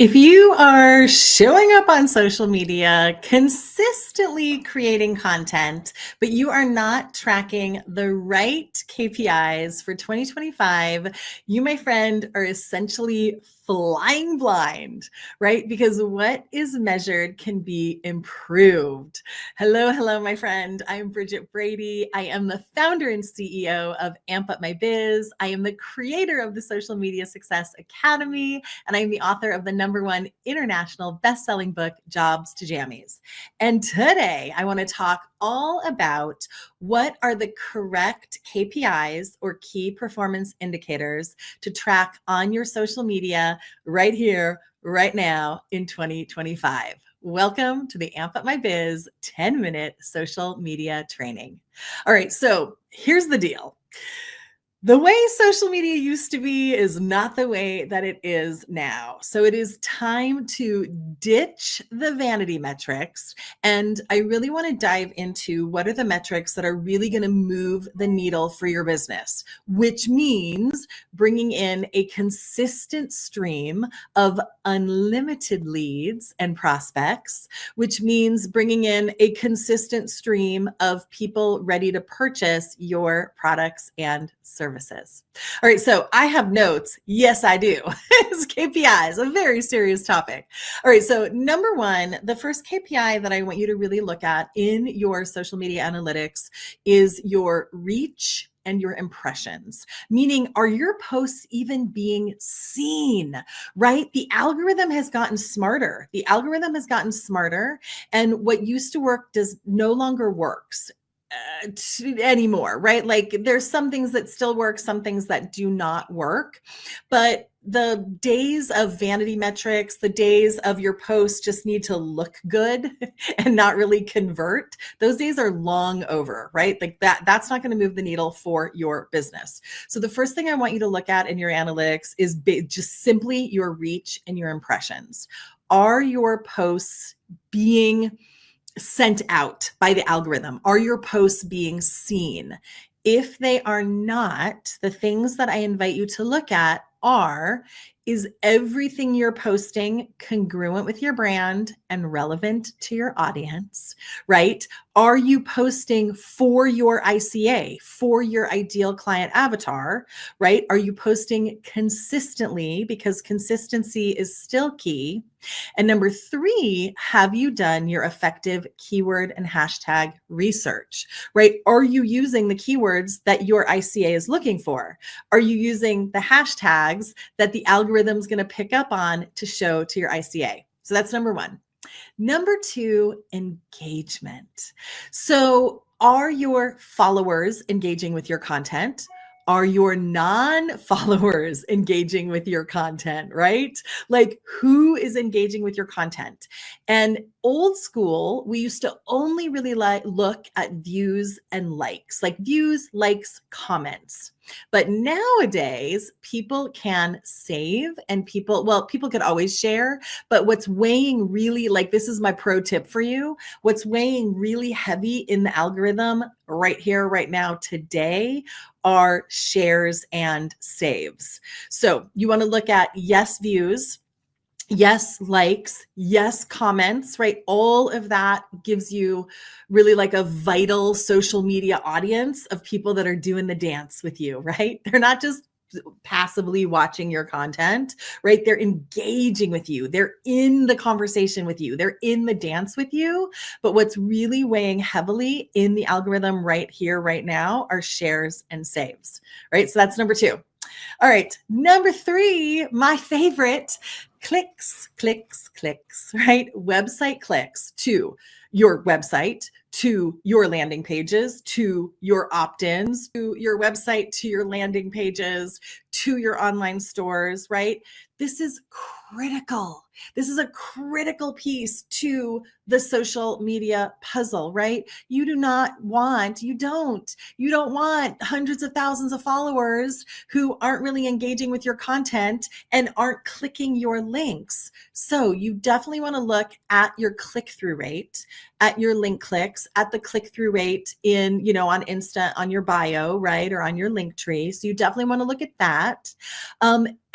If you are showing up on social media, consistently creating content, but you are not tracking the right KPIs for 2025, you, my friend, are essentially flying blind, right? Because what is measured can be improved. Hello, my friend. I'm Bridget Brady. I am the founder and CEO of Amp Up My Biz. I am the creator of the Social Media Success Academy, and I'm the author of the #1 international best-selling book, Jobs to Jammies. And today I want to talk all about what are the correct KPIs or key performance indicators to track on your social media right here, right now in 2025. Welcome to the Amp Up My Biz 10-minute social media training. All right, so here's the deal. The way social media used to be is not the way that it is now. So it is time to ditch the vanity metrics. And I really want to dive into what are the metrics that are really going to move the needle for your business, which means bringing in a consistent stream of unlimited leads and prospects, which means bringing in a consistent stream of people ready to purchase your products and services. All right, so I have notes. Yes, I do. It's KPIs, a very serious topic. All right, so number one, the first KPI that I want you to really look at in your social media analytics is your reach and your impressions, meaning are your posts even being seen, right? The algorithm has gotten smarter. And what used to work does no longer works anymore, right? Like there's some things that still work, some things that do not work, but the days of vanity metrics, the days of your posts just need to look good and not really convert, those days are long over, right? Like that's not going to move the needle for your business. So the first thing I want you to look at in your analytics is just simply your reach and your impressions. Are your posts being sent out by the algorithm? Are your posts being seen? If they are not, the things that I invite you to look at is everything you're posting congruent with your brand and relevant to your audience, right? Are you posting for your ICA, for your ideal client avatar, right? Are you posting consistently? Because consistency is still key. And number three, have you done your effective keyword and hashtag research, right? Are you using the keywords that your ICA is looking for? Are you using the hashtags that the algorithm's going to pick up on to show to your ICA? So that's number one. Number two, engagement. So are your followers engaging with your content? Are your non-followers engaging with your content, right? Like who is engaging with your content? And old school, we used to only really look at views and likes, like views, likes, comments. But nowadays, people can save and people could always share, but what's weighing really, like this is my pro tip for you, what's weighing really heavy in the algorithm right here, right now, today are shares and saves. So you want to look at yes views, yes likes, yes comments, right? All of that gives you really like a vital social media audience of people that are doing the dance with you, right? They're not just passively watching your content, right? They're engaging with you. They're in the conversation with you. They're in the dance with you. But what's really weighing heavily in the algorithm right here, right now are shares and saves, right? So that's number two. All right. Number three, my favorite, clicks, right? Website clicks to your website, to your landing pages, to your opt-ins, to your website, to your landing pages, to your online stores, right? This is critical. This is a critical piece to the social media puzzle, right? You don't want hundreds of thousands of followers who aren't really engaging with your content and aren't clicking your links. So you definitely want to look at your click-through rate, at your link clicks, at the click-through rate in, on Insta, on your bio, right? Or on your link tree. So you definitely want to look at that.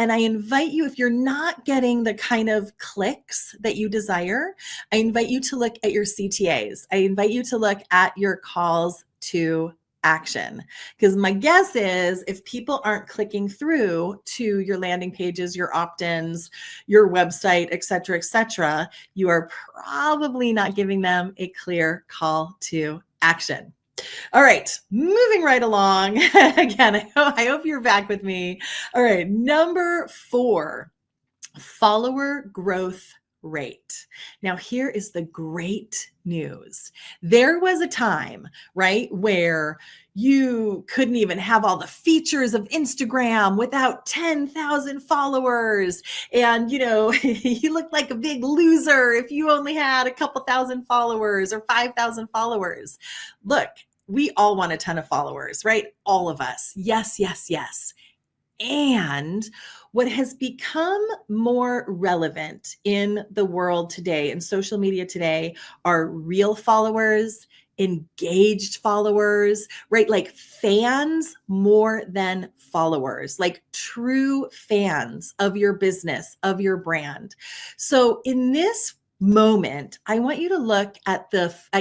And I invite you, if you're not getting the kind of clicks that you desire, I invite you to look at your CTAs. I invite you to look at your calls to action, because my guess is if people aren't clicking through to your landing pages, your opt-ins, your website, et cetera, you are probably not giving them a clear call to action. All right, moving right along. Again, I hope you're back with me. All right, number 4, follower growth rate. Now, here is the great news. There was a time, right, where you couldn't even have all the features of Instagram without 10,000 followers. And, you looked like a big loser if you only had a couple thousand followers or 5,000 followers. Look, we all want a ton of followers, right? All of us. Yes, yes, yes. And what has become more relevant in the world today, in social media today, are real followers, engaged followers, right? Like fans more than followers, like true fans of your business, of your brand. So in this moment, I want you to look at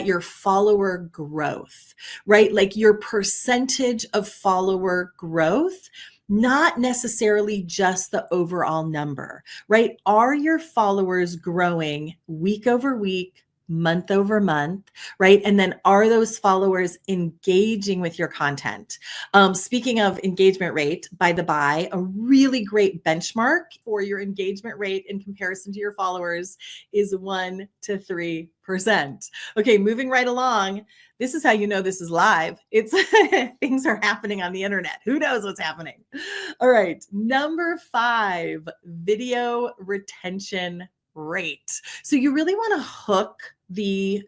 your follower growth, right? Like your percentage of follower growth, not necessarily just the overall number, right? Are your followers growing week over week, month over month, right? And then are those followers engaging with your content? Speaking of engagement rate, by the by, a really great benchmark for your engagement rate in comparison to your followers is 1 to 3%. Okay, moving right along. This is how you know this is live. It's things are happening on the internet. Who knows what's happening? All right. Number 5, video retention rate. So you really want to hook the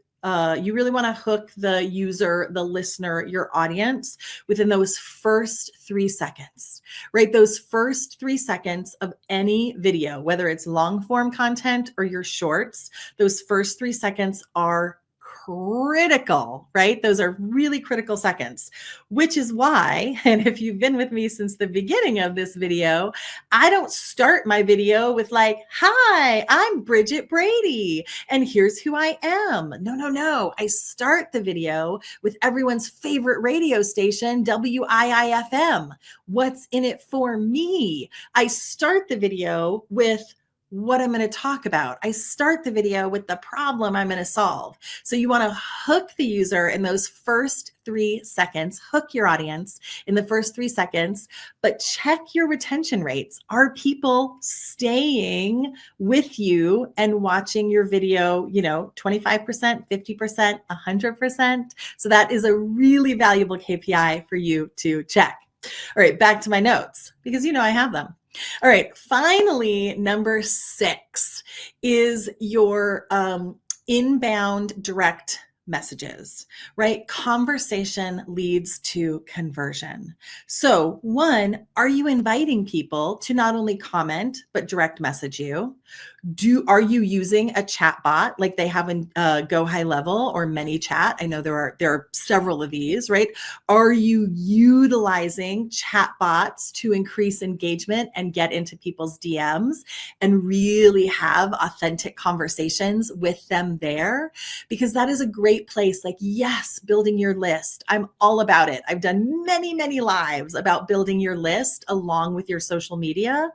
user, the listener, your audience within those first 3 seconds, right? Those first 3 seconds of any video, whether it's long form content or your shorts, those first 3 seconds are critical, right? Those are really critical seconds, which is why, and if you've been with me since the beginning of this video, I don't start my video with like, hi, I'm Bridget Brady, and here's who I am. No. I start the video with everyone's favorite radio station, WIIFM. What's in it for me? I start the video with what I'm going to talk about. I start the video with the problem I'm going to solve. So you want to hook the user in those first 3 seconds, hook your audience in the first 3 seconds, but check your retention rates. Are people staying with you and watching your video, 25%, 50%, 100%? So that is a really valuable KPI for you to check. All right, back to my notes because I have them. All right, finally, number 6 is your inbound direct messages, right? Conversation leads to conversion. So 1, are you inviting people to not only comment, but direct message you? Are you using a chat bot like they have in Go High Level or ManyChat? I know there are several of these, right? Are you utilizing chat bots to increase engagement and get into people's DMs and really have authentic conversations with them there? Because that is a great place. Like, yes, building your list. I'm all about it. I've done many, many lives about building your list along with your social media.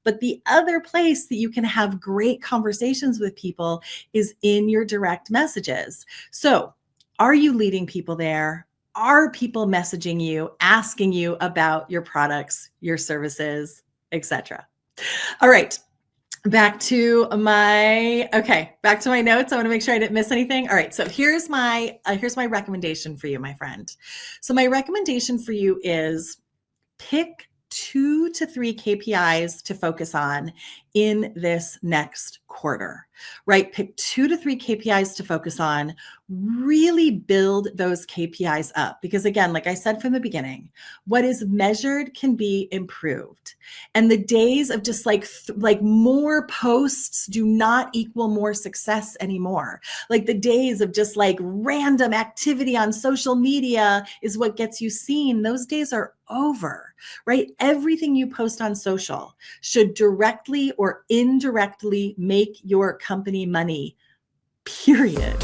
But the other place that you can have great conversations with people is in your direct messages. So are you leading people there? Are people messaging you, asking you about your products, your services, etc.? All right. Back to my notes. I want to make sure I didn't miss anything. All right. So here's my recommendation for you, my friend. So my recommendation for you is pick 2 to 3 KPIs to focus on in this next quarter, right? Pick 2 to 3 KPIs to focus on, really build those KPIs up. Because again, like I said from the beginning, what is measured can be improved. And the days of just like more posts do not equal more success anymore. Like the days of just like random activity on social media is what gets you seen. Those days are over, right? Everything you post on social should directly or indirectly make your company money, period.